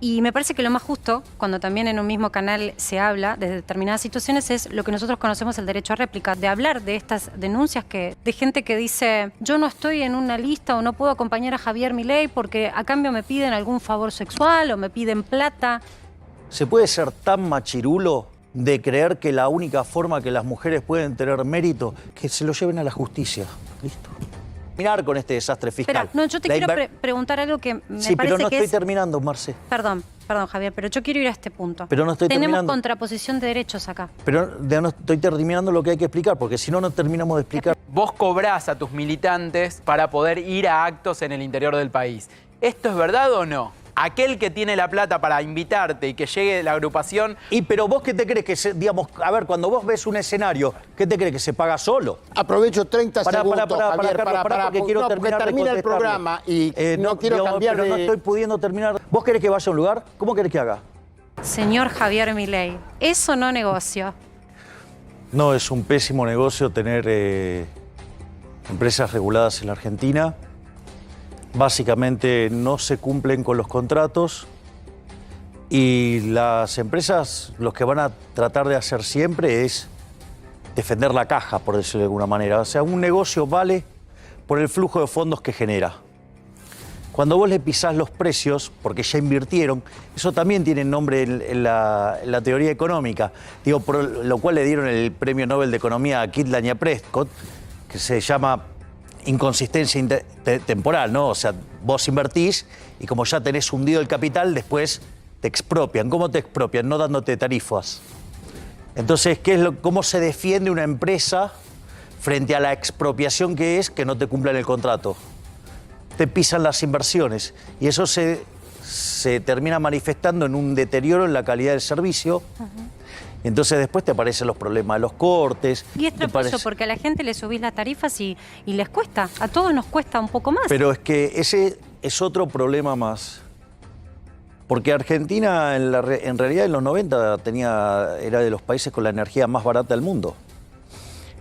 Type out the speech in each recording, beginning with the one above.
Y me parece que lo más justo, cuando también en un mismo canal se habla de determinadas situaciones, es lo que nosotros conocemos el derecho a réplica, de hablar de estas denuncias de gente que dice, yo no estoy en una lista o no puedo acompañar a Javier Milei porque a cambio me piden algún favor sexual o me piden plata. ¿Se puede ser tan machirulo de creer que la única forma que las mujeres pueden tener mérito es que se lo lleven a la justicia? Listo. Terminar con este desastre fiscal. Espera, no, yo te quiero preguntar algo que me parece que pero no estoy terminando, Marce. Perdón, Javier, pero yo quiero ir a este punto. Pero no estoy terminando. Tenemos contraposición de derechos acá. Pero no estoy terminando lo que hay que explicar, porque si no, no terminamos de explicar. Vos cobrás a tus militantes para poder ir a actos en el interior del país. ¿Esto es verdad o no? Aquel que tiene la plata para invitarte y que llegue la agrupación... Pero vos, ¿qué te crees que digamos, a ver, cuando vos ves un escenario, ¿qué te crees que se paga solo? Aprovecho 30 segundos, Javier, porque quiero terminar de termina el programa y no quiero cambiar pero de... no estoy pudiendo terminar. ¿Vos querés que vaya a un lugar? ¿Cómo querés que haga? Señor Javier Milei, ¿eso no negocio? No, es un pésimo negocio tener empresas reguladas en la Argentina. Básicamente no se cumplen con los contratos y las empresas lo que van a tratar de hacer siempre es defender la caja, por decirlo de alguna manera. O sea, un negocio vale por el flujo de fondos que genera. Cuando vos le pisás los precios, porque ya invirtieron, eso también tiene nombre en la teoría económica, digo, por lo cual le dieron el premio Nobel de Economía a Kitlan y a Prescott, que se llama inconsistencia temporal, ¿no? O sea, vos invertís y como ya tenés hundido el capital, después te expropian. ¿Cómo te expropian? No dándote tarifas. Entonces, ¿cómo se defiende una empresa frente a la expropiación que es que no te cumplan el contrato? Te pisan las inversiones y eso se termina manifestando en un deterioro en la calidad del servicio. Y entonces después te aparecen los problemas de los cortes. Y es tramposo porque a la gente le subís las tarifas y les cuesta. A todos nos cuesta un poco más. Pero es que ese es otro problema más. Porque Argentina en realidad en los 90 era de los países con la energía más barata del mundo.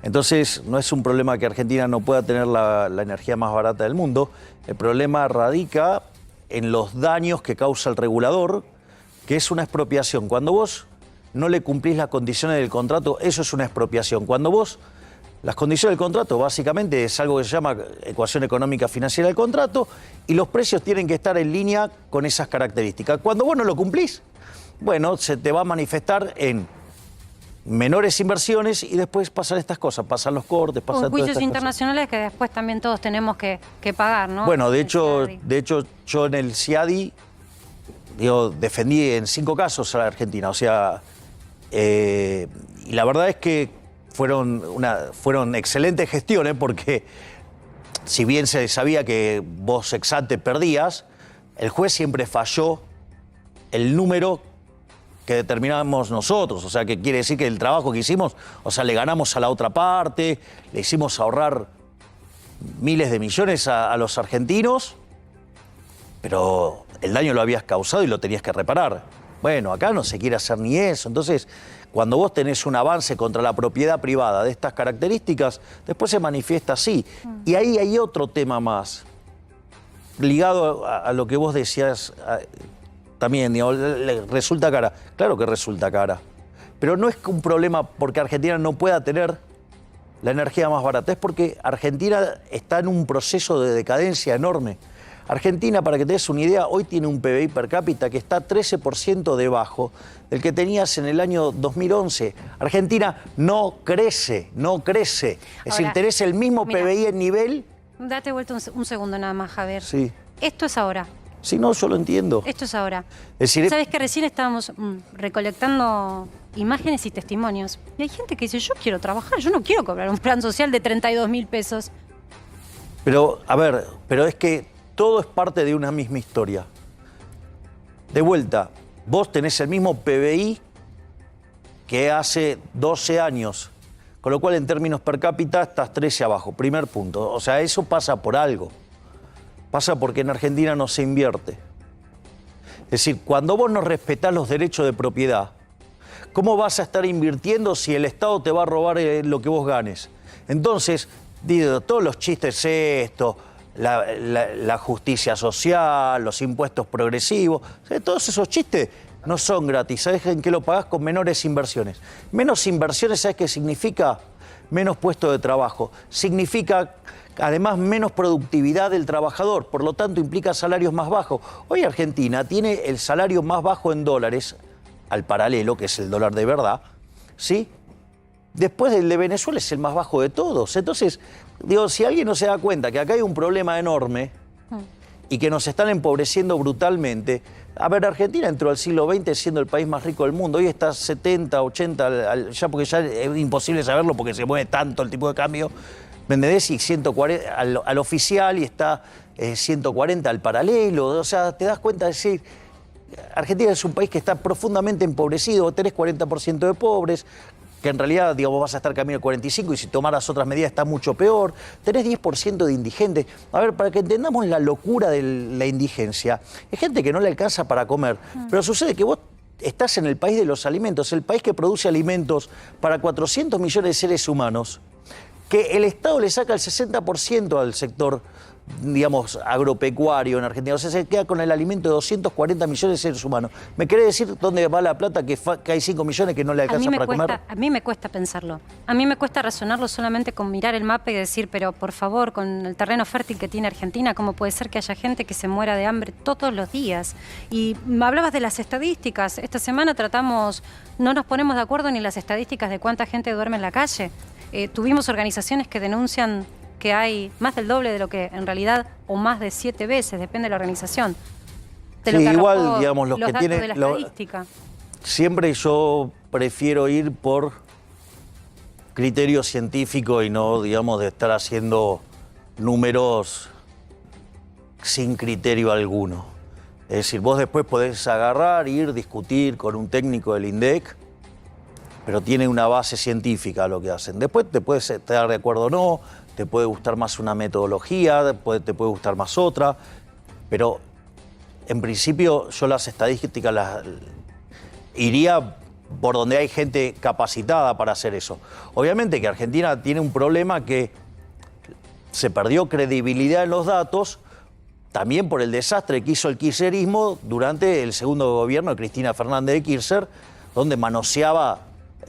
Entonces no es un problema que Argentina no pueda tener la energía más barata del mundo. El problema radica en los daños que causa el regulador, que es una expropiación. Cuando vos no le cumplís las condiciones del contrato, eso es una expropiación. Cuando vos, las condiciones del contrato básicamente es algo que se llama ecuación económica financiera del contrato y los precios tienen que estar en línea con esas características. Cuando vos no lo cumplís, bueno, se te va a manifestar en menores inversiones y después pasan estas cosas, pasan los cortes, pasan todas estas juicios internacionales cosas que después también todos tenemos que pagar, ¿no? Bueno, de hecho yo en el CIADI defendí en 5 casos a la Argentina, o sea, y la verdad es que fueron excelentes gestiones porque si bien se sabía que vos ex ante perdías, el juez siempre falló el número que determinamos nosotros, o sea, que quiere decir que el trabajo que hicimos, o sea, le ganamos a la otra parte, le hicimos ahorrar miles de millones a los argentinos, pero el daño lo habías causado y lo tenías que reparar. Bueno, acá no se quiere hacer ni eso. Entonces, cuando vos tenés un avance contra la propiedad privada de estas características, después se manifiesta así. Y ahí hay otro tema más, ligado a lo que vos decías también, digo, resulta cara. Claro que resulta cara. Pero no es un problema porque Argentina no pueda tener la energía más barata, es porque Argentina está en un proceso de decadencia enorme. Argentina, para que te des una idea, hoy tiene un PBI per cápita que está 13% debajo del que tenías en el año 2011. Argentina no crece, no crece. Es decir, tenés el mismo PBI en nivel... Date vuelta un segundo nada más, Javier. Sí. Esto es ahora. Sí, no, yo lo entiendo. Esto es ahora. Es decir, ¿sabes que recién estábamos recolectando imágenes y testimonios? Y hay gente que dice, yo quiero trabajar, yo no quiero cobrar un plan social de 32.000 pesos. Pero, a ver, pero es que todo es parte de una misma historia. De vuelta, vos tenés el mismo PBI que hace 12 años, con lo cual en términos per cápita estás 13 abajo, primer punto. O sea, eso pasa por algo. Pasa porque en Argentina no se invierte. Es decir, cuando vos no respetás los derechos de propiedad, ¿cómo vas a estar invirtiendo si el Estado te va a robar lo que vos ganes? Entonces, digo, todos los chistes la justicia social, los impuestos progresivos. O sea, todos esos chistes no son gratis. ¿Sabes en qué lo pagás? Con menores inversiones. Menos inversiones, ¿sabes qué significa? Menos puestos de trabajo. Significa, además, menos productividad del trabajador. Por lo tanto, implica salarios más bajos. Hoy Argentina tiene el salario más bajo en dólares, al paralelo, que es el dólar de verdad, ¿sí? Después del de Venezuela es el más bajo de todos. Entonces, digo, si alguien no se da cuenta que acá hay un problema enorme y que nos están empobreciendo brutalmente. A ver, Argentina entró al siglo XX siendo el país más rico del mundo. Hoy está 70, 80, ya porque ya es imposible saberlo porque se mueve tanto el tipo de cambio. ¿Me entendés? Y 140 al oficial y está 140 al paralelo. O sea, te das cuenta de decir, Argentina es un país que está profundamente empobrecido. Tenés 40% de pobres, que en realidad, digamos, vas a estar camino al 45 y si tomaras otras medidas está mucho peor. Tenés 10% de indigentes. A ver, para que entendamos la locura de la indigencia, es gente que no le alcanza para comer, pero sucede que vos estás en el país de los alimentos, el país que produce alimentos para 400 millones de seres humanos, que el Estado le saca el 60% al sector, digamos, agropecuario en Argentina. O sea, se queda con el alimento de 240 millones de seres humanos. ¿Me querés decir dónde va la plata que hay 5 millones que no le alcanza para comer? A mí me cuesta pensarlo. A mí me cuesta razonarlo solamente con mirar el mapa y decir, pero por favor, con el terreno fértil que tiene Argentina, ¿cómo puede ser que haya gente que se muera de hambre todos los días? Y hablabas de las estadísticas. Esta semana no nos ponemos de acuerdo ni en las estadísticas de cuánta gente duerme en la calle. Tuvimos organizaciones que denuncian que hay más del doble de lo que en realidad, o más de 7 veces, depende de la organización. De lo que igual, digamos, los que datos tienen de la estadística. Siempre yo prefiero ir por criterio científico y no, digamos, de estar haciendo números sin criterio alguno. Es decir, vos después podés agarrar, ir, discutir con un técnico del INDEC, pero tiene una base científica lo que hacen. Después te puedes estar de acuerdo o no, te puede gustar más una metodología, te puede gustar más otra, pero en principio yo las estadísticas iría por donde hay gente capacitada para hacer eso. Obviamente que Argentina tiene un problema que se perdió credibilidad en los datos, también por el desastre que hizo el kirchnerismo durante el segundo gobierno de Cristina Fernández de Kirchner, donde manoseaba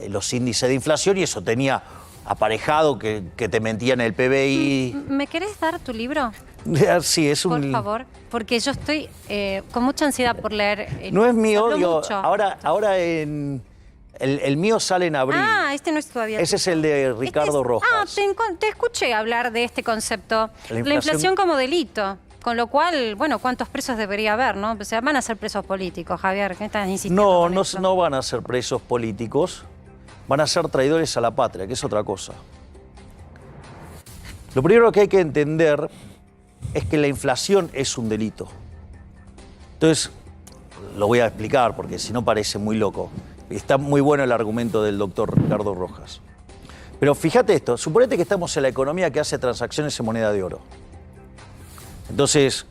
los índices de inflación y eso tenía aparejado que te mentían el PBI. ¿Me querés dar tu libro? Sí, es un... Por favor, porque yo estoy con mucha ansiedad por leer. No es mío, digo, ahora el mío sale en abril. Ah, este no es todavía. Ese es el de Ricardo Rojas. Te escuché hablar de este concepto. La inflación como delito. Con lo cual, bueno, ¿cuántos presos debería haber, no? O sea, van a ser presos políticos, Javier. ¿Qué estás insistiendo? No van a ser presos políticos. Van a ser traidores a la patria, que es otra cosa. Lo primero que hay que entender es que la inflación es un delito. Entonces, lo voy a explicar porque si no parece muy loco. Está muy bueno el argumento del doctor Ricardo Rojas. Pero fíjate esto, suponete que estamos en la economía que hace transacciones en moneda de oro. Entonces,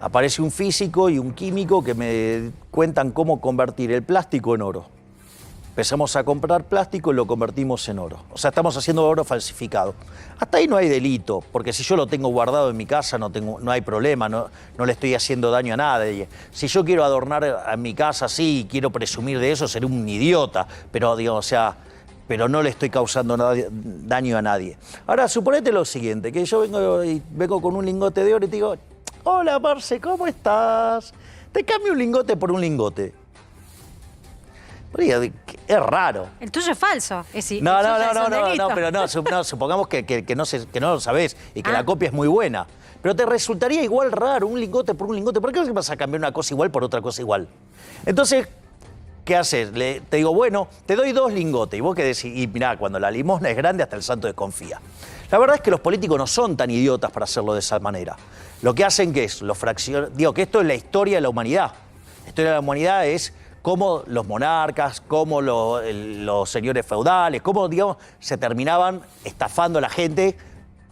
aparece un físico y un químico que me cuentan cómo convertir el plástico en oro. Empezamos a comprar plástico y lo convertimos en oro. O sea, estamos haciendo oro falsificado. Hasta ahí no hay delito, porque si yo lo tengo guardado en mi casa no hay problema, no le estoy haciendo daño a nadie. Si yo quiero adornar a mi casa así y quiero presumir de eso, seré un idiota. Pero, digamos, o sea, pero no le estoy causando daño a nadie. Ahora, suponete lo siguiente, que yo vengo con un lingote de oro y te digo, hola, Marce, ¿cómo estás? Te cambio un lingote por un lingote. Es raro. El tuyo es falso. No, supongamos que no lo sabés y que la copia es muy buena. Pero te resultaría igual raro un lingote por un lingote. ¿Por qué vas a cambiar una cosa igual por otra cosa igual? Entonces, ¿qué haces? Te digo, bueno, te doy 2 lingotes. Y vos que decís, y mirá, cuando la limosna es grande hasta el santo desconfía. La verdad es que los políticos no son tan idiotas para hacerlo de esa manera. Lo que hacen, ¿qué es? Digo que esto es la historia de la humanidad. La historia de la humanidad es cómo los monarcas, cómo los señores feudales, cómo, digamos, se terminaban estafando a la gente,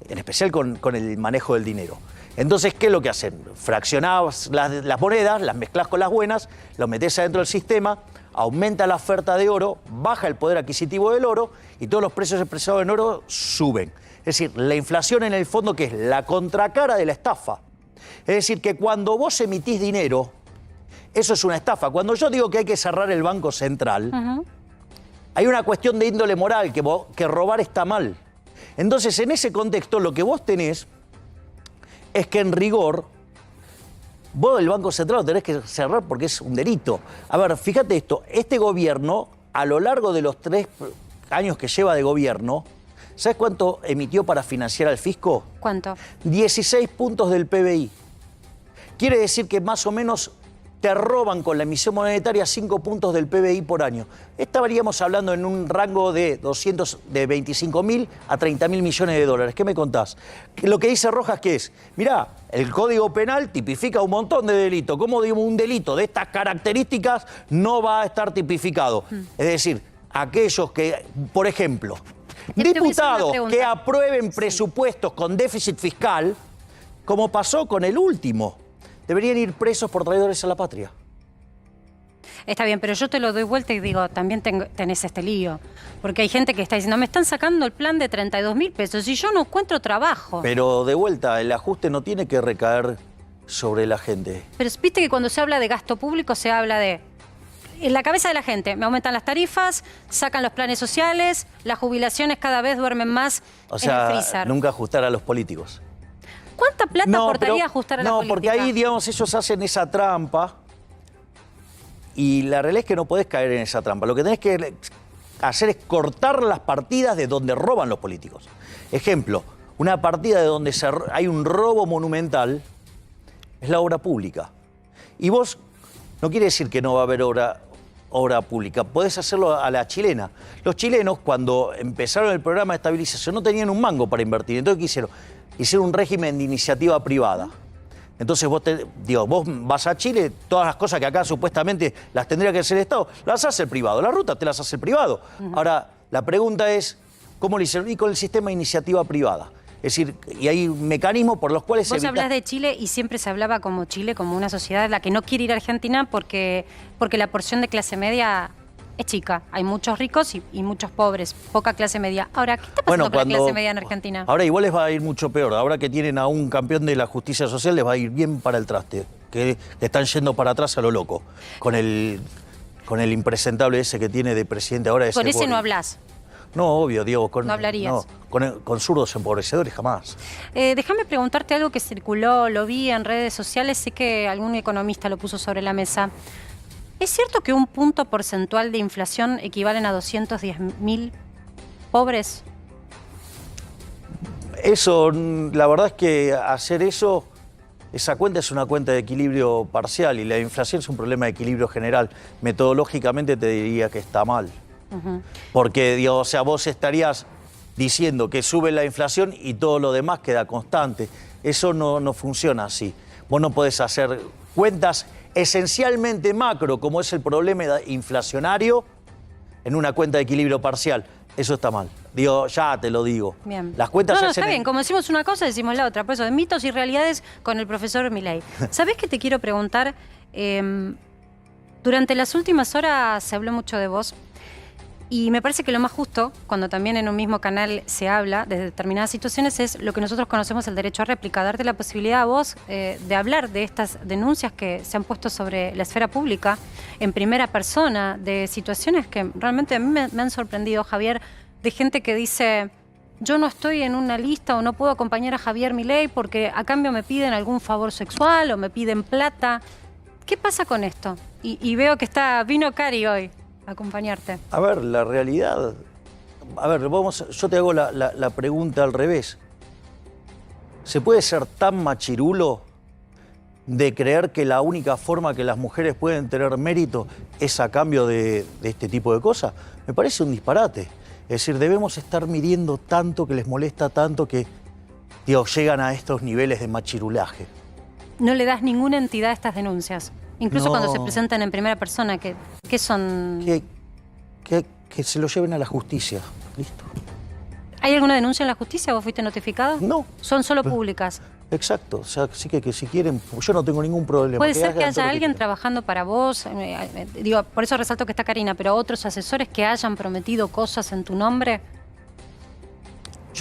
en especial con el manejo del dinero. Entonces, ¿qué es lo que hacen? Fraccionás las monedas, las mezclás con las buenas, los metés adentro del sistema, aumenta la oferta de oro, baja el poder adquisitivo del oro y todos los precios expresados en oro suben. Es decir, la inflación en el fondo, que es la contracara de la estafa. Es decir, que cuando vos emitís dinero, eso es una estafa. Cuando yo digo que hay que cerrar el Banco Central, hay una cuestión de índole moral, que robar está mal. Entonces, en ese contexto, lo que vos tenés es que en rigor, vos el Banco Central lo tenés que cerrar porque es un delito. A ver, fíjate esto, este gobierno, a lo largo de los 3 años que lleva de gobierno, ¿sabes cuánto emitió para financiar al fisco? ¿Cuánto? 16 puntos del PBI. Quiere decir que más o menos te roban con la emisión monetaria 5 puntos del PBI por año. Estaríamos hablando en un rango de 25.000 a 30.000 millones de dólares. ¿Qué me contás? Lo que dice Rojas, ¿qué es? Mirá, el Código Penal tipifica un montón de delitos. ¿Cómo digo un delito de estas características no va a estar tipificado? Es decir, aquellos que, por ejemplo, diputados que aprueben presupuestos con déficit fiscal, como pasó con el último, deberían ir presos por traidores a la patria. Está bien, pero yo te lo doy vuelta y digo, también tenés este lío. Porque hay gente que está diciendo, me están sacando el plan de 32.000 pesos y yo no encuentro trabajo. Pero de vuelta, el ajuste no tiene que recaer sobre la gente. Pero viste que cuando se habla de gasto público se habla de... En la cabeza de la gente, me aumentan las tarifas, sacan los planes sociales, las jubilaciones cada vez duermen más en el freezer. Nunca ajustar a los políticos. ¿Cuánta plata aportaría ajustar a la política? No, porque ahí, digamos, ellos hacen esa trampa y la realidad es que no podés caer en esa trampa. Lo que tenés que hacer es cortar las partidas de donde roban los políticos. Ejemplo, una partida de donde hay un robo monumental es la obra pública. Y vos, no quiere decir que no va a haber obra pública, podés hacerlo a la chilena. Los chilenos, cuando empezaron el programa de estabilización, no tenían un mango para invertir. Entonces, ¿qué hicieron? Hicieron un régimen de iniciativa privada. Entonces vos vas a Chile, todas las cosas que acá supuestamente las tendría que hacer el Estado, las hace el privado. Las rutas te las hace el privado. Ahora, la pregunta es, ¿cómo lo hicieron? Y con el sistema de iniciativa privada. Es decir, y hay mecanismos por los cuales... Vos hablás de Chile y siempre se hablaba como Chile, como una sociedad en la que no quiere ir a Argentina porque la porción de clase media es chica. Hay muchos ricos y muchos pobres, poca clase media. Ahora, ¿qué está pasando con la clase media en Argentina? Ahora igual les va a ir mucho peor. Ahora que tienen a un campeón de la justicia social, les va a ir bien para el traste. Que están yendo para atrás a lo loco. Con el impresentable ese que tiene de presidente ahora. Con ese no hablas. No, obvio, Diego. No hablarías. No, con zurdos empobrecedores jamás. Déjame preguntarte algo que circuló, lo vi en redes sociales, sé que algún economista lo puso sobre la mesa. ¿Es cierto que un punto porcentual de inflación equivalen a 210.000 pobres? Eso, la verdad es que hacer eso, esa cuenta es una cuenta de equilibrio parcial y la inflación es un problema de equilibrio general. Metodológicamente te diría que está mal. Porque, digo, o sea, vos estarías diciendo que sube la inflación y todo lo demás queda constante. Eso no funciona así. Vos no podés hacer cuentas esencialmente macro, como es el problema inflacionario, en una cuenta de equilibrio parcial. Eso está mal. Digo, ya te lo digo. Bien. Las cuentas no, está bien. Como decimos una cosa, decimos la otra. Por eso, de mitos y realidades con el profesor Milei. ¿Sabés qué te quiero preguntar? Durante las últimas horas se habló mucho de vos. Y me parece que lo más justo, cuando también en un mismo canal se habla de determinadas situaciones, es lo que nosotros conocemos el derecho a réplica, darte la posibilidad a vos de hablar de estas denuncias que se han puesto sobre la esfera pública en primera persona, de situaciones que realmente a mí me han sorprendido, Javier, de gente que dice, yo no estoy en una lista o no puedo acompañar a Javier Milei porque a cambio me piden algún favor sexual o me piden plata. ¿Qué pasa con esto? Y veo que vino Cari hoy acompañarte. A ver, la realidad... A ver, yo te hago la pregunta al revés. ¿Se puede ser tan machirulo de creer que la única forma que las mujeres pueden tener mérito es a cambio de este tipo de cosas? Me parece un disparate. Es decir, debemos estar midiendo tanto, que les molesta tanto, que llegan a estos niveles de machirulaje. No le das ninguna entidad a estas denuncias. Incluso cuando se presentan en primera persona, ¿qué son? Que se lo lleven a la justicia. Listo. ¿Hay alguna denuncia en la justicia? ¿Vos fuiste notificado? No. Son solo públicas. Exacto. O sea, sí que si quieren, yo no tengo ningún problema. ¿Puede ser que haya alguien trabajando para vos? Digo, por eso resalto que está Karina, pero otros asesores que hayan prometido cosas en tu nombre.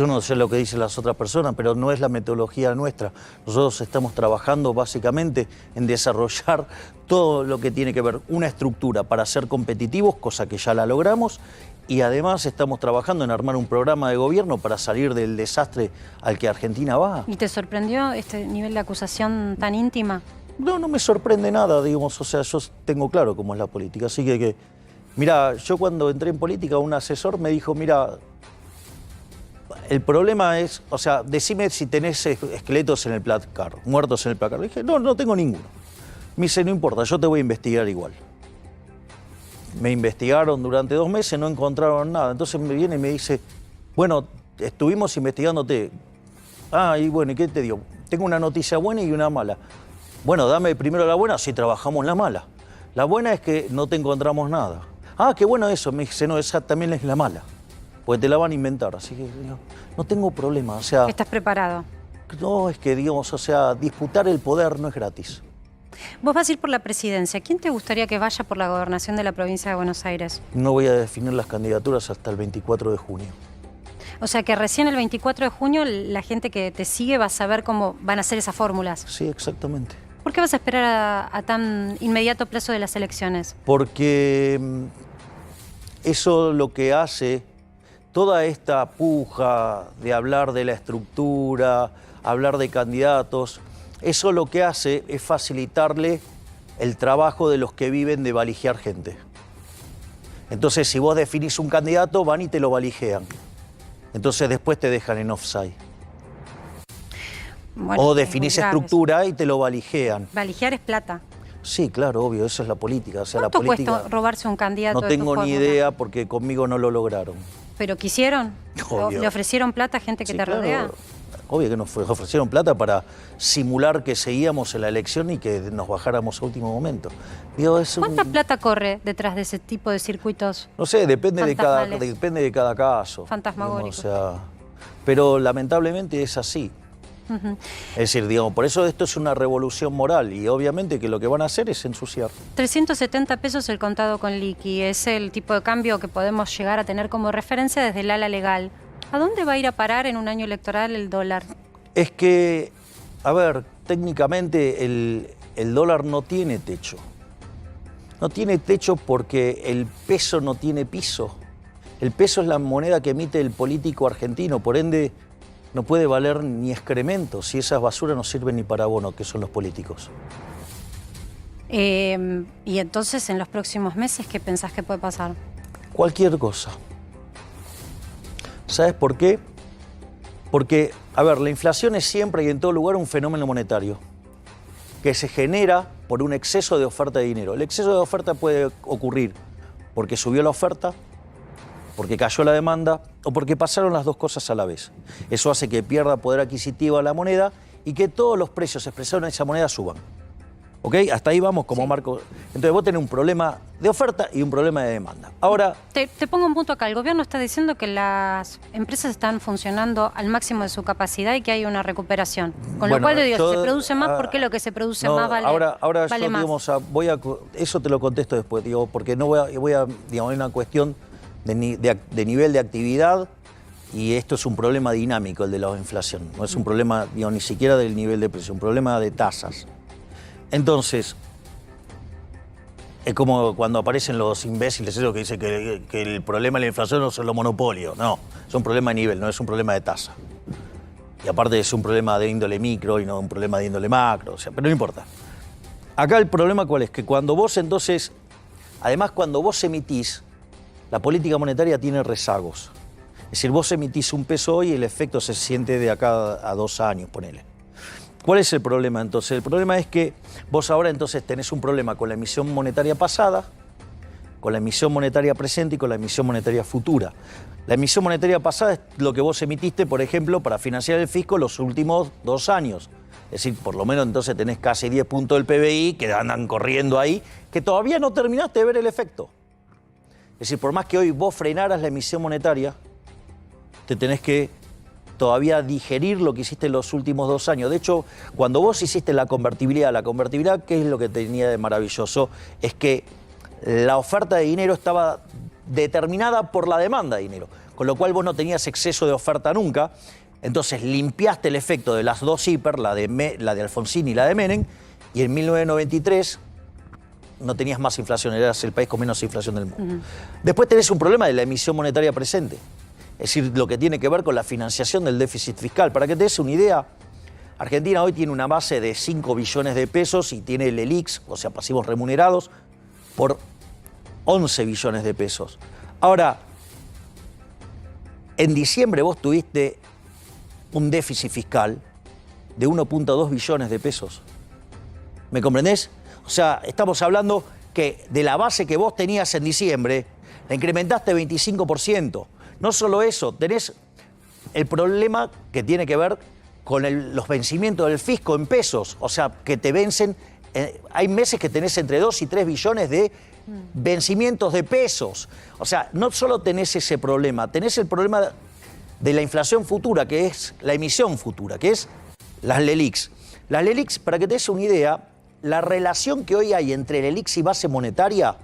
Yo no sé lo que dicen las otras personas, pero no es la metodología nuestra. Nosotros estamos trabajando básicamente en desarrollar todo lo que tiene que ver una estructura para ser competitivos, cosa que ya la logramos, y además estamos trabajando en armar un programa de gobierno para salir del desastre al que Argentina va. ¿Y te sorprendió este nivel de acusación tan íntima? No, no me sorprende nada, digamos, o sea, yo tengo claro cómo es la política, así que mira, yo cuando entré en política, un asesor me dijo, mira, el problema es, o sea, decime si tenés esqueletos en el placar, muertos en el placar. Le dije, no, no tengo ninguno. Me dice, no importa, yo te voy a investigar igual. Me investigaron durante 2 meses, no encontraron nada. Entonces me viene y me dice, bueno, estuvimos investigándote. Ah, y bueno, ¿y qué te digo? Tengo una noticia buena y una mala. Bueno, dame primero la buena, si trabajamos la mala. La buena es que no te encontramos nada. Ah, qué bueno eso. Me dice, no, esa también es la mala. Porque te la van a inventar, así que no tengo problema, o sea... ¿Estás preparado? No, es que, digamos, o sea, disputar el poder no es gratis. Vos vas a ir por la presidencia. ¿Quién te gustaría que vaya por la gobernación de la provincia de Buenos Aires? No voy a definir las candidaturas hasta el 24 de junio. O sea que recién el 24 de junio la gente que te sigue va a saber cómo van a ser esas fórmulas. Sí, exactamente. ¿Por qué vas a esperar a tan inmediato plazo de las elecciones? Porque eso lo que hace... Toda esta puja de hablar de la estructura, hablar de candidatos, eso lo que hace es facilitarle el trabajo de los que viven de valijear gente. Entonces, si vos definís un candidato, van y te lo valijean. Entonces, después te dejan en offside. Bueno, o definís estructura y te lo valijean. Valijear es plata. Sí, claro, obvio, eso es la política. O sea, ¿Cuánto la política, cuesta robarse un candidato? no de tu tengo ni fórmula? idea porque conmigo no lo lograron. ¿Pero quisieron? Obvio. ¿Le ofrecieron plata a gente que Sí, te claro. rodea? Obvio que nos ofrecieron plata para simular que seguíamos en la elección y que nos bajáramos a último momento. Digo, ¿Cuánta plata corre detrás de ese tipo de circuitos? No sé, depende de fantasmales? cada caso. Fantasmagóricos. Digamos, o sea, pero lamentablemente es así. Es decir, digamos, por eso esto es una revolución moral y obviamente que lo que van a hacer es ensuciar. 370 pesos el contado con liqui. Es el tipo de cambio que podemos llegar a tener como referencia desde el ala legal. ¿A dónde va a ir a parar en un año electoral el dólar? Es que, a ver, técnicamente el dólar no tiene techo. No tiene techo porque el peso no tiene piso. El peso es la moneda que emite el político argentino, por ende no puede valer ni excremento si esas basuras no sirven ni para abono, que son los políticos. Y entonces, en los próximos meses, ¿qué pensás que puede pasar? Cualquier cosa. ¿Sabes por qué? Porque, a ver, la inflación es siempre y en todo lugar un fenómeno monetario que se genera por un exceso de oferta de dinero. El exceso de oferta puede ocurrir porque subió la oferta, porque cayó la demanda o porque pasaron las dos cosas a la vez. Eso hace que pierda poder adquisitivo la moneda y que todos los precios expresados en esa moneda suban. ¿Ok? Hasta ahí vamos como marco. Entonces vos tenés un problema de oferta y un problema de demanda. Ahora... Te pongo un punto acá. El gobierno está diciendo que las empresas están funcionando al máximo de su capacidad y que hay una recuperación. Con lo cual, digo, si se produce más, ¿por qué lo que se produce más vale ahora vale yo, más? digamos, eso te lo contesto después, digo, porque no voy a digamos, hay una cuestión de nivel de actividad y esto es un problema dinámico, el de la inflación. No es un problema, digo, ni siquiera del nivel de precio, un problema de tasas. Entonces, es como cuando aparecen los imbéciles, esos que dicen que el problema de la inflación no son los monopolios. No, es un problema de nivel, no es un problema de tasa. Y aparte es un problema de índole micro y no un problema de índole macro, o sea, pero no importa. Acá el problema ¿cuál es? Que cuando vos entonces, además cuando vos emitís, la política monetaria tiene rezagos. Es decir, vos emitís un peso hoy y el efecto se siente de acá a 2 años, ponele. ¿Cuál es el problema entonces? El problema es que vos ahora entonces tenés un problema con la emisión monetaria pasada, con la emisión monetaria presente y con la emisión monetaria futura. La emisión monetaria pasada es lo que vos emitiste, por ejemplo, para financiar el fisco los últimos 2 años. Es decir, por lo menos entonces tenés casi 10 puntos del PBI que andan corriendo ahí, que todavía no terminaste de ver el efecto. Es decir, por más que hoy vos frenaras la emisión monetaria, te tenés que todavía digerir lo que hiciste en los últimos 2 años. De hecho, cuando vos hiciste la convertibilidad, ¿qué es lo que tenía de maravilloso? Es que la oferta de dinero estaba determinada por la demanda de dinero. con lo cual vos no tenías exceso de oferta nunca. Entonces limpiaste el efecto de las dos hiper, la de Alfonsín y la de Menem, y en 1993 no tenías más inflación, eras el país con menos inflación del mundo. Después tenés un problema de la emisión monetaria presente, es decir, lo que tiene que ver con la financiación del déficit fiscal. Para que te des una idea, Argentina hoy tiene una base de 5 billones de pesos y tiene el ELIX, o sea, pasivos remunerados, por 11 billones de pesos. Ahora, en diciembre vos tuviste un déficit fiscal de 1.2 billones de pesos. ¿Me comprendés? O sea, estamos hablando que de la base que vos tenías en diciembre, la incrementaste 25%. No solo eso, tenés el problema que tiene que ver con los vencimientos del fisco en pesos. O sea, que te vencen, hay meses que tenés entre 2 y 3 billones de vencimientos de pesos. O sea, no solo tenés ese problema, tenés el problema de la inflación futura, que es la emisión futura, que es las LELIQs. Las LELIQs, para que te des una idea, la relación que hoy hay entre LELIQs y base monetaria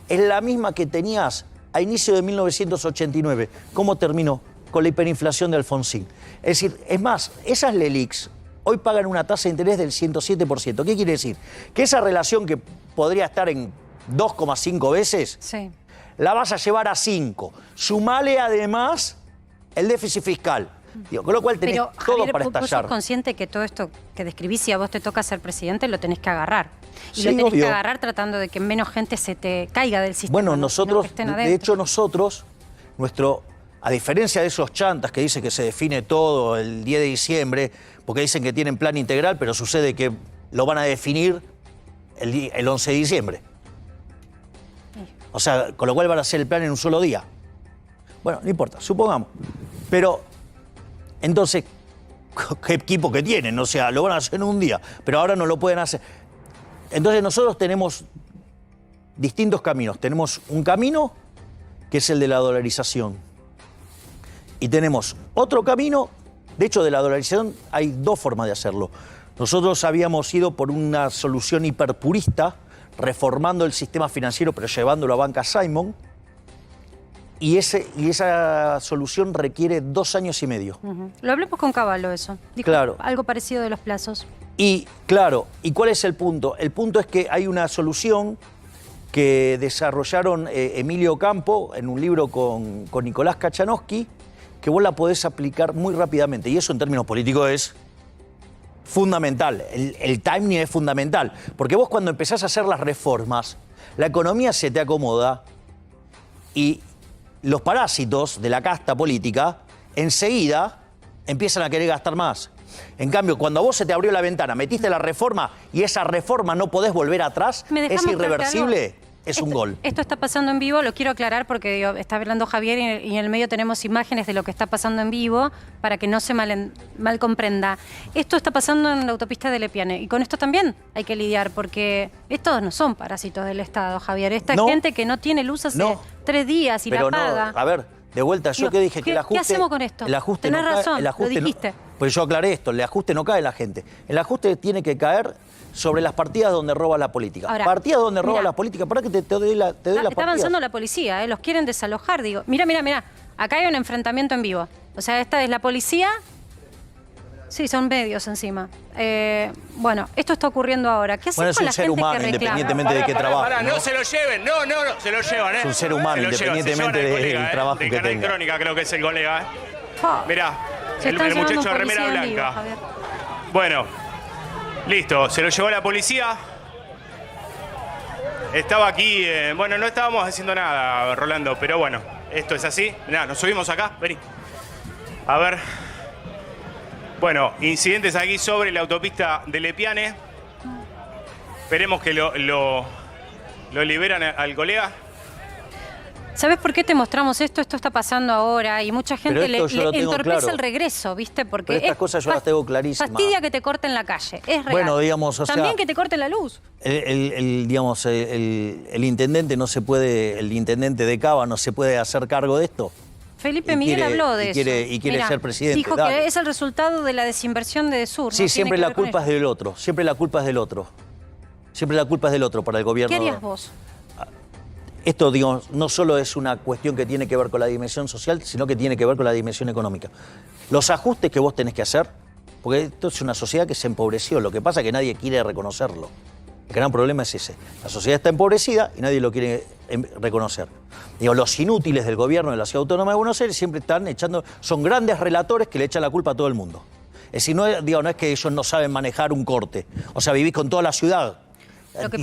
es la misma que tenías a inicio de 1989. ¿Cómo terminó? Con la hiperinflación de Alfonsín. Es decir, es más, esas LELIQs hoy pagan una tasa de interés del 107%. ¿Qué quiere decir? Que esa relación que podría estar en 2,5 veces, sí, la vas a llevar a 5. Sumale además el déficit fiscal. Digo, con lo cual tenés pero, todo Javier, para vos estallar. sos consciente que todo esto que describís, si a vos te toca ser presidente, lo tenés que agarrar. Y Sí, lo tenés obvio. que agarrar tratando de que menos gente se te caiga del sistema. Bueno, ¿no? Sino nosotros, que estén de adentro. hecho nosotros, a diferencia de esos chantas que dicen que se define todo el 10 de diciembre, porque dicen que tienen plan integral, pero sucede que lo van a definir el 11 de diciembre. O sea, con lo cual van a hacer el plan en un solo día. Bueno, no importa, supongamos. Pero, entonces, ¿qué equipo que tienen? O sea, lo van a hacer en un día, pero ahora no lo pueden hacer. Entonces nosotros tenemos distintos caminos. Tenemos un camino que es el de la dolarización. Y tenemos otro camino, de hecho de la dolarización hay dos formas de hacerlo. Nosotros habíamos ido por una solución hiperpurista, reformando el sistema financiero pero llevándolo a Banca Simon, y esa solución requiere 2 años y medio. Lo hablemos con Cavallo eso. Dijo Claro. algo parecido de los plazos. Y claro, ¿y cuál es el punto? El punto es que hay una solución que desarrollaron Emilio Campo en un libro con Nicolás Kachanowski, que vos la podés aplicar muy rápidamente. Y eso en términos políticos es fundamental. El timing es fundamental. Porque vos cuando empezás a hacer las reformas, la economía se te acomoda y los parásitos de la casta política enseguida empiezan a querer gastar más. En cambio, cuando a vos se te abrió la ventana, metiste la reforma y esa reforma no podés volver atrás, ¿Me dejás es mostrarte irreversible, algo? es un gol. Esto está pasando en vivo, lo quiero aclarar porque digo, está hablando Javier y en el medio tenemos imágenes de lo que está pasando en vivo para que no se mal comprenda. Esto está pasando en la autopista de Lepiane y con esto también hay que lidiar porque estos no son parásitos del Estado, Javier. Esta No. gente que no tiene luz hace No. 3 días y Pero la paga. no, a ver, de vuelta, yo No, que dije que el ¿qué ajuste... hacemos con esto? El ajuste Tenés no cae, razón, el lo ajuste dijiste. pues yo aclaré esto, el ajuste no cae en la gente. El ajuste tiene que caer sobre las partidas donde roba la política. Ahora, partidas donde roba mirá. la política. Para que te doy las Está partidas. avanzando la policía, los quieren desalojar. Digo, mira. Acá hay un enfrentamiento en vivo. O sea, esta es la policía. Sí, son medios encima. Bueno, esto está ocurriendo ahora. ¿Qué haces Bueno, es con un la ser gente humano, que reclama? independientemente de qué trabaje. Pará, ¿no? no se lo lleven, no, se lo llevan, ¿eh? Es un ser humano, Se lo llevan, independientemente se llevan al del colega, trabajo del que Canal tenga. Crónica, creo que es el colega, ¿eh? Pa. Mirá, Se el están llevando muchacho de un remera policía en vivo, blanca. Javier. Bueno, listo, se lo llevó la policía. Estaba aquí, bueno, no estábamos haciendo nada, Rolando, pero bueno, esto es así. Mirá, nos subimos acá, vení. A ver. Bueno, incidentes aquí sobre la autopista de Lepiane. Esperemos que lo liberan al colega. ¿Sabes por qué te mostramos esto? Esto está pasando ahora y mucha gente Pero esto yo lo le tengo entorpece claro. el regreso, ¿viste? Porque Pero estas cosas yo las tengo clarísimas. Fastidia que te corten la calle, es real. Bueno, digamos, o sea, También que te corten la luz. Digamos, el intendente no se puede, el intendente de Cava no se puede hacer cargo de esto. Felipe Y Miguel quiere- habló de y eso. quiere- y quiere Mirá, ser presidente, Dijo dale. que es el resultado de la desinversión de Sur. Sí, siempre la culpa es del otro, siempre la culpa es del otro. Siempre la culpa es del otro para el gobierno. ¿Qué harías vos? esto, digo, no solo es una cuestión que tiene que ver con la dimensión social, sino que tiene que ver con la dimensión económica. Los ajustes que vos tenés que hacer, porque esto es una sociedad que se empobreció, lo que pasa es que nadie quiere reconocerlo. El gran problema es ese. La sociedad está empobrecida y nadie lo quiere reconocer. Digo, los inútiles del gobierno de la Ciudad Autónoma de Buenos Aires siempre están echando, son grandes relatores que le echan la culpa a todo el mundo. Es decir, no es que ellos no saben manejar un corte. O sea, vivís con toda la ciudad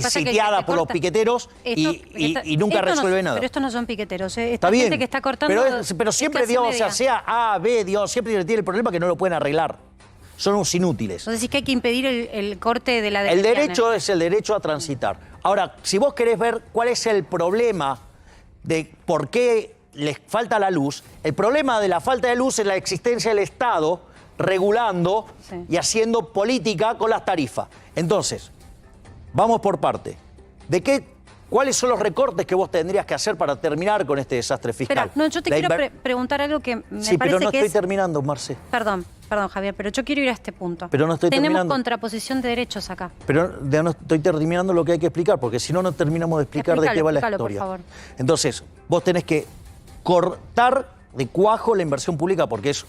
sitiada por los piqueteros y nunca resuelve nada. Pero estos no son piqueteros, ¿eh? Está bien, gente que está cortando pero siempre, digamos, o sea A, B, digamos, siempre tiene el problema que no lo pueden arreglar. Son unos inútiles. Entonces sí que hay que impedir el corte de la El derecho es el derecho a transitar. Ahora, si vos querés ver cuál es el problema de por qué les falta la luz, el problema de la falta de luz es la existencia del Estado regulando y haciendo política con las tarifas. Entonces, vamos por parte. ¿Cuáles son los recortes que vos tendrías que hacer para terminar con este desastre fiscal? Espera, no, yo te quiero preguntar algo que me parece que pero no estoy terminando, Marce. Perdón, Javier, pero yo quiero ir a este punto. Pero no estoy terminando. Tenemos contraposición de derechos acá. Pero no estoy terminando lo que hay que explicar, porque si no, no terminamos de explicar de qué va la historia. Por favor. Entonces, vos tenés que cortar de cuajo la inversión pública, porque es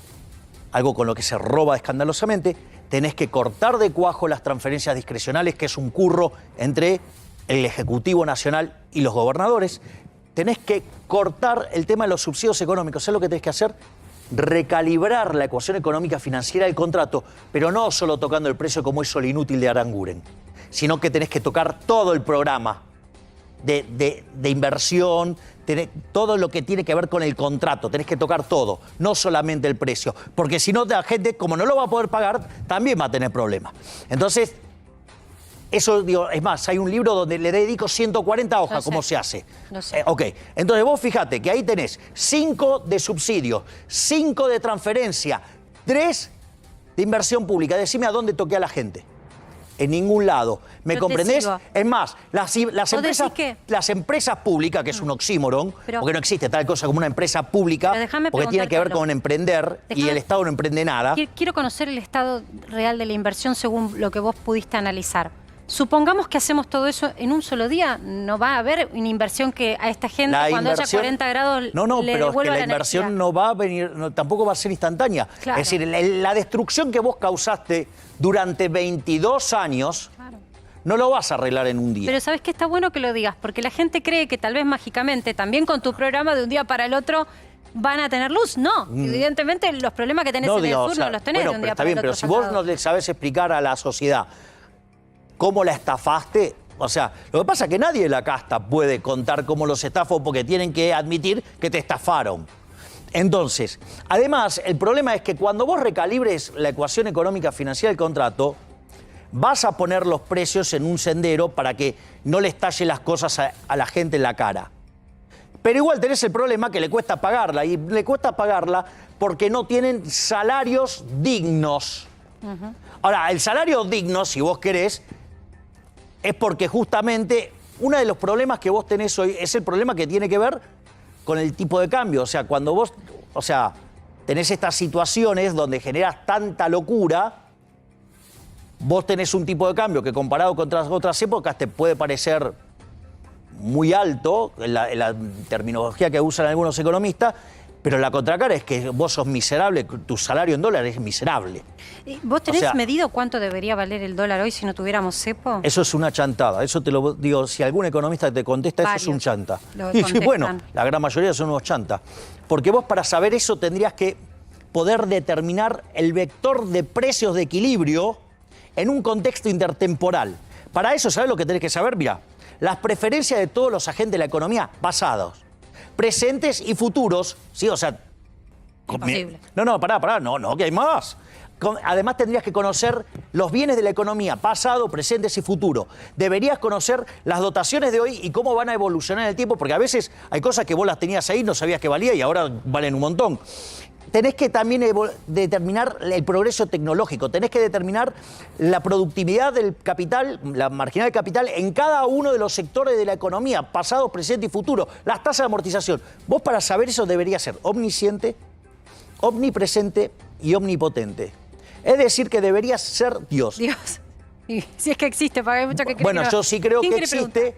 algo con lo que se roba escandalosamente. Tenés que cortar de cuajo las transferencias discrecionales, que es un curro entre el Ejecutivo Nacional y los gobernadores. Tenés que cortar el tema de los subsidios económicos. ¿Sabés lo que tenés que hacer? Recalibrar la ecuación económica financiera del contrato, pero no solo tocando el precio como hizo el inútil de Aranguren, sino que tenés que tocar todo el programa de inversión, todo lo que tiene que ver con el contrato. Tenés que tocar todo, no solamente el precio, porque si no, la gente, como no lo va a poder pagar, también va a tener problemas. Entonces, eso, digo, es más, hay un libro donde le dedico 140 hojas, cómo se hace. No sé. Ok, entonces vos fíjate que ahí tenés 5 de subsidios, 5 de transferencia, 3 de inversión pública. Decime a dónde toqué a la gente. En ningún lado. ¿Me comprendés? Es más, las empresas públicas, que es un oxímoron, porque no existe tal cosa como una empresa pública, porque tiene que ver con emprender y el Estado no emprende nada. Quiero conocer el estado real de la inversión según lo que vos pudiste analizar. Supongamos que hacemos todo eso en un solo día, ¿no va a haber una inversión que a esta gente cuando haya 40 grados No, le pero es que devuelva la inversión energía? no va a venir, tampoco va a ser instantánea. Claro. Es decir, la destrucción que vos causaste durante 22 años, no lo vas a arreglar en un día. Pero ¿sabes qué? Está bueno que lo digas, porque la gente cree que tal vez mágicamente, también con tu programa de un día para el otro, van a tener luz. No, evidentemente los problemas que tenés en el sur no los tenés de un día para el otro. Pero si vos no le sabés explicar a la sociedad cómo la estafaste, o sea, lo que pasa es que nadie de la casta puede contar cómo los estafó porque tienen que admitir que te estafaron. Entonces, además, el problema es que cuando vos recalibres la ecuación económica financiera del contrato, vas a poner los precios en un sendero para que no le estalle las cosas a la gente en la cara. Pero igual tenés el problema que le cuesta pagarla, y le cuesta pagarla porque no tienen salarios dignos. Ahora, el salario digno, si vos querés, es porque justamente uno de los problemas que vos tenés hoy es el problema que tiene que ver con el tipo de cambio. O sea, cuando vos, tenés estas situaciones donde generás tanta locura, vos tenés un tipo de cambio que comparado con otras épocas te puede parecer muy alto, en la terminología que usan algunos economistas, pero la contracara es que vos sos miserable, tu salario en dólares es miserable. ¿Vos tenés medido cuánto debería valer el dólar hoy si no tuviéramos cepo? Eso es una chantada, eso te lo digo, si algún economista te contesta, eso es un chanta. Y bueno, la gran mayoría son unos chantas. Porque vos para saber eso tendrías que poder determinar el vector de precios de equilibrio en un contexto intertemporal. Para eso, ¿sabés lo que tenés que saber? Mirá, las preferencias de todos los agentes de la economía basados, presentes y futuros, ¿sí? O sea... Imposible. Pará, no, que hay más. Además tendrías que conocer los bienes de la economía, pasado, presentes y futuro. Deberías conocer las dotaciones de hoy y cómo van a evolucionar en el tiempo, porque a veces hay cosas que vos las tenías ahí, no sabías que valía y ahora valen un montón. Tenés que también determinar el progreso tecnológico, tenés que determinar la productividad del capital, la marginal del capital en cada uno de los sectores de la economía, pasado, presente y futuro, las tasas de amortización. Vos para saber eso deberías ser omnisciente, omnipresente y omnipotente. Es decir, que deberías ser Dios. Dios. Si es que existe, porque hay muchos que creen Bueno, que no. yo sí creo que existe.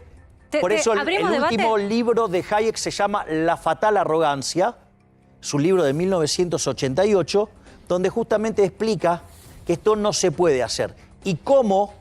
Por eso el ¿abrimos debate? último libro de Hayek se llama La fatal arrogancia, es un libro de 1988, donde justamente explica que esto no se puede hacer y cómo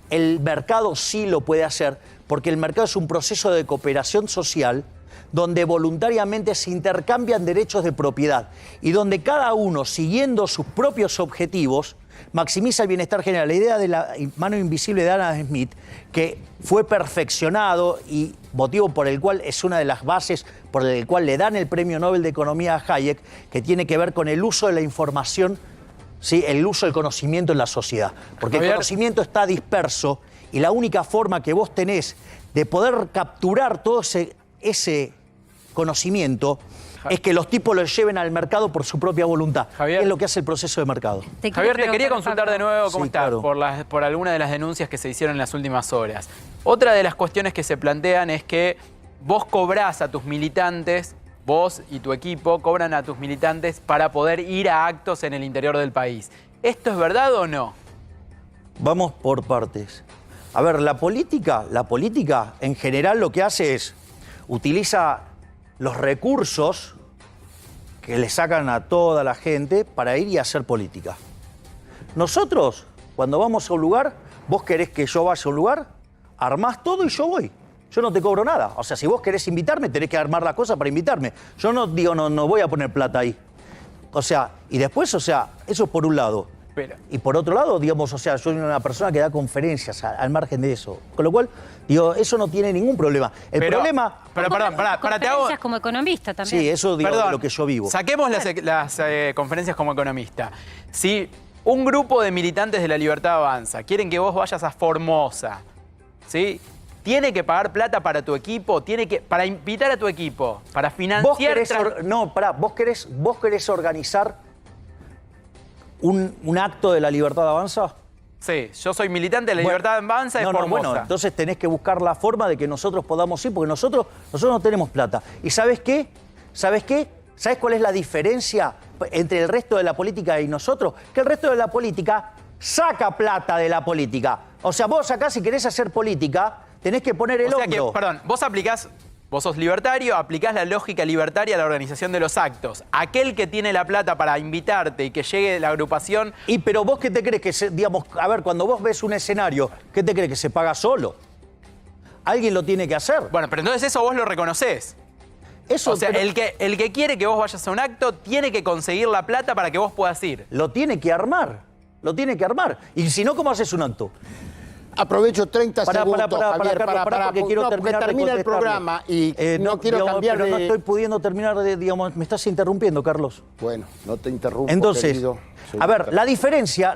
el mercado sí lo puede hacer, porque el mercado es un proceso de cooperación social donde voluntariamente se intercambian derechos de propiedad y donde cada uno, siguiendo sus propios objetivos, maximiza el bienestar general. La idea de la mano invisible de Adam Smith, que fue perfeccionado y motivo por el cual es una de las bases por el cual le dan el Premio Nobel de Economía a Hayek, que tiene que ver con el uso de la información, ¿sí? El uso del conocimiento en la sociedad. Porque el conocimiento está disperso y la única forma que vos tenés de poder capturar todo ese conocimiento es que los tipos lo lleven al mercado por su propia voluntad. Javier, es lo que hace el proceso de mercado. Javier, te quería consultar de nuevo cómo Sí, estás claro. por alguna de las denuncias que se hicieron en las últimas horas. Otra de las cuestiones que se plantean es que vos cobrás a tus militantes, vos y tu equipo cobran a tus militantes para poder ir a actos en el interior del país. ¿Esto es verdad o no? Vamos por partes. A ver, la política en general lo que hace es utiliza los recursos que le sacan a toda la gente para ir y hacer política. Nosotros, cuando vamos a un lugar, vos querés que yo vaya a un lugar, armás todo y yo voy. Yo no te cobro nada. O sea, si vos querés invitarme, tenés que armar la cosa para invitarme. Yo no digo, no voy a poner plata ahí. O sea, y después, o sea, eso por un lado. Pero, Y por otro lado, digamos, o sea, yo soy una persona que da conferencias al margen de eso. Con lo cual, digo, eso no tiene ningún problema. El problema... Pero perdón, te hago... Conferencias como economista también. Sí, eso digo Perdón, de lo que yo vivo. Saquemos las conferencias como economista. Si un grupo de militantes de La Libertad Avanza quieren que vos vayas a Formosa, ¿sí? Tiene que pagar plata para tu equipo, para invitar a tu equipo, para financiar... Vos querés, vos querés organizar un acto de La Libertad Avanza. Sí, yo soy militante de La Libertad Avanza de Formosa. Bueno, entonces tenés que buscar la forma de que nosotros podamos ir, porque nosotros no tenemos plata. ¿Y sabes qué? ¿Sabes qué? ¿Sabes cuál es la diferencia entre el resto de la política y nosotros? Que el resto de la política saca plata de la política. O sea, vos acá si querés hacer política, tenés que poner el hombro. Perdón, vos sos libertario, aplicás la lógica libertaria a la organización de los actos. Aquel que tiene la plata para invitarte y que llegue la agrupación... Pero vos qué te crees que, digamos, a ver, cuando vos ves un escenario, ¿qué te crees que se paga solo? Alguien lo tiene que hacer. Bueno, pero entonces eso vos lo reconocés. Eso, o sea, pero el que quiere que vos vayas a un acto tiene que conseguir la plata para que vos puedas ir. lo tiene que armar. Lo tiene que armar. Y si no, ¿cómo haces un acto? Aprovecho 30 segundos, Javier, Carlos, porque quiero terminar de termina el contestarle. programa y no quiero digamos, cambiar pero de... no estoy pudiendo terminar de, digamos, me estás interrumpiendo, Carlos. Bueno, no te interrumpo, Entonces, querido. a ver, la diferencia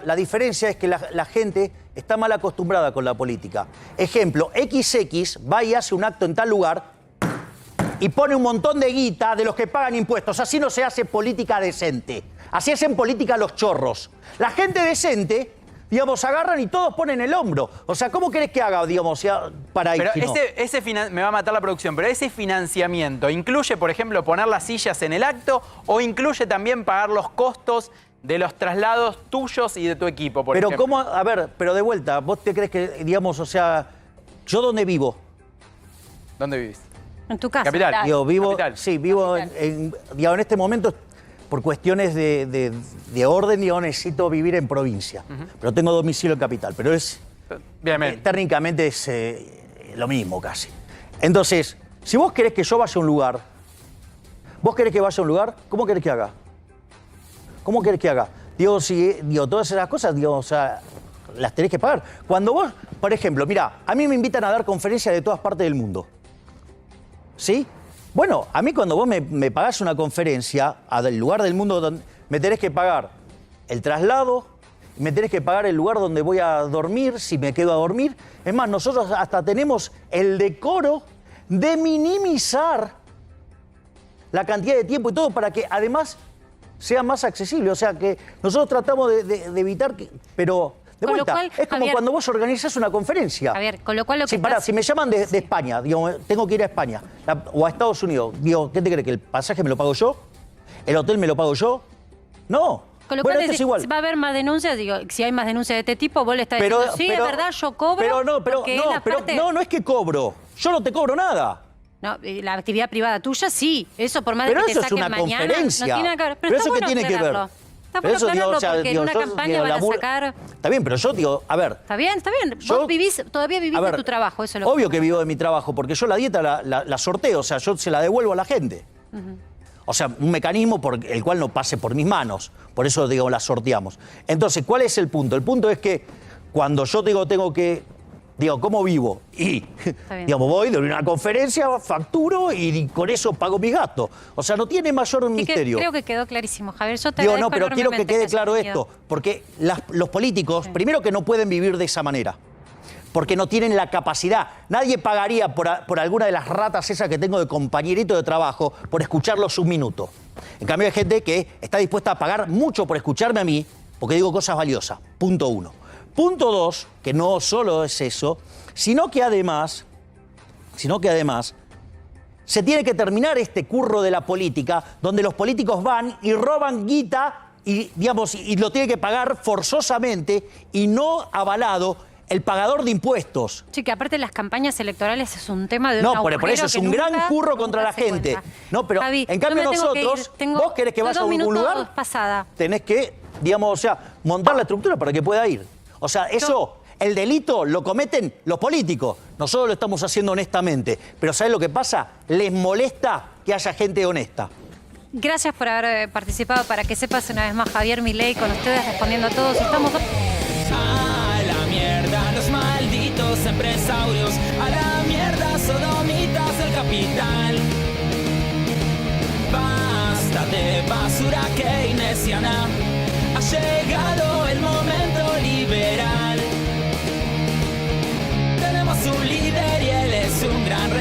es que la gente está mal acostumbrada con la política. Ejemplo, XX va y hace un acto en tal lugar y pone un montón de guita de los que pagan impuestos. Así no se hace política decente. Así hacen política los chorros. La gente decente, digamos, agarran y todos ponen el hombro. O sea, ¿cómo querés que haga, digamos, para ir? Pero Si no? me va a matar la producción, pero ese financiamiento incluye, por ejemplo, poner las sillas en el acto o incluye también pagar los costos de los traslados tuyos y de tu equipo, por Pero ejemplo. ¿cómo? A ver, pero de vuelta, ¿vos te crees que, digamos, o sea, yo dónde vivo? ¿Dónde vivís? En tu casa. Capital. Digo, vivo, Capital. sí, vivo digamos, en este momento, por cuestiones de orden, digamos, necesito vivir en provincia. Pero tengo domicilio en capital, pero es... Bien. técnicamente es lo mismo casi. Entonces, si vos querés que yo vaya a un lugar, ¿cómo querés que haga? ¿Cómo querés que haga? Digo, todas esas cosas, digo, o sea, las tenés que pagar. Cuando vos, por ejemplo, mirá, a mí me invitan a dar conferencias de todas partes del mundo. ¿Sí? Bueno, a mí cuando vos me pagás una conferencia del lugar del mundo donde me tenés que pagar el traslado, me tenés que pagar el lugar donde voy a dormir, si me quedo a dormir. Es más, nosotros hasta tenemos el decoro de minimizar la cantidad de tiempo y todo para que además sea más accesible. O sea que nosotros tratamos de evitar que... Pero, de Con lo vuelta, cual, es como Javier, cuando vos organizás una conferencia. Javier, con lo cual lo que Si me llaman de España, digo, tengo que ir a España o a Estados Unidos, digo, ¿qué te crees? ¿Que el pasaje me lo pago yo? ¿El hotel me lo pago yo? No. Con lo Bueno, cual esto es igual. va a haber más denuncias, digo, si hay más denuncias de este tipo, vos le estás diciendo, sí, es verdad, yo cobro. Pero no, porque es la parte... no es que cobro. yo no te cobro nada. No, la actividad privada tuya sí, eso por más Pero de que eso te es saquen una mañana, conferencia. no tiene nada que ver. Pero está eso qué bueno tiene que ver. aclararlo. Está Pero bueno eso, aclararlo o sea, porque en una yo, campaña van a sacar... Está bien, pero yo digo, a ver. Está bien, está bien. Yo- Vos todavía vivís a ver, de tu trabajo, eso es lo obvio que vivo de mi trabajo, porque yo la dieta la sorteo, o sea, yo se la devuelvo a la gente. O sea, un mecanismo por el cual no pase por mis manos. Por eso, digo, la sorteamos. Entonces, ¿cuál es el punto? El punto es que cuando yo tengo que... Digo, ¿cómo vivo? Y, bien. digamos, voy de una conferencia, facturo y con eso pago mis gastos. O sea, no tiene mayor Así que misterio. creo que quedó clarísimo, Javier. Yo te Digo, agradezco no, pero quiero que enormemente quede hayas claro venido. esto, porque los políticos, primero que no pueden vivir de esa manera, porque no tienen la capacidad. Nadie pagaría por alguna de las ratas esas que tengo de compañerito de trabajo por escucharlos un minuto. En cambio hay gente que está dispuesta a pagar mucho por escucharme a mí, porque digo cosas valiosas. Punto 1. Punto 2, que no solo es eso, sino que además se tiene que terminar este curro de la política, donde los políticos van y roban guita y, digamos, y lo tiene que pagar forzosamente y no avalado el pagador de impuestos. Sí, que aparte las campañas electorales es un tema de un No, por agujero eso es que un gran nunca- curro contra nunca la se gente. cuenta. No, pero Javi, en cambio yo me tengo que nosotros, ir. vos querés que vaya a algún lugar, pasada. tenés que, digamos, o sea, montar la estructura para que pueda ir. O sea, eso, el delito lo cometen los políticos. Nosotros lo estamos haciendo honestamente. Pero ¿sabés lo que pasa? Les molesta que haya gente honesta. Gracias por haber participado. Para que sepas una vez más, Javier Milei, con ustedes respondiendo a todos. Estamos... A la mierda los malditos empresarios, a la mierda sodomitas del capital. Basta de basura keynesiana, ha llegado el momento liberal. Tenemos un líder y él es un gran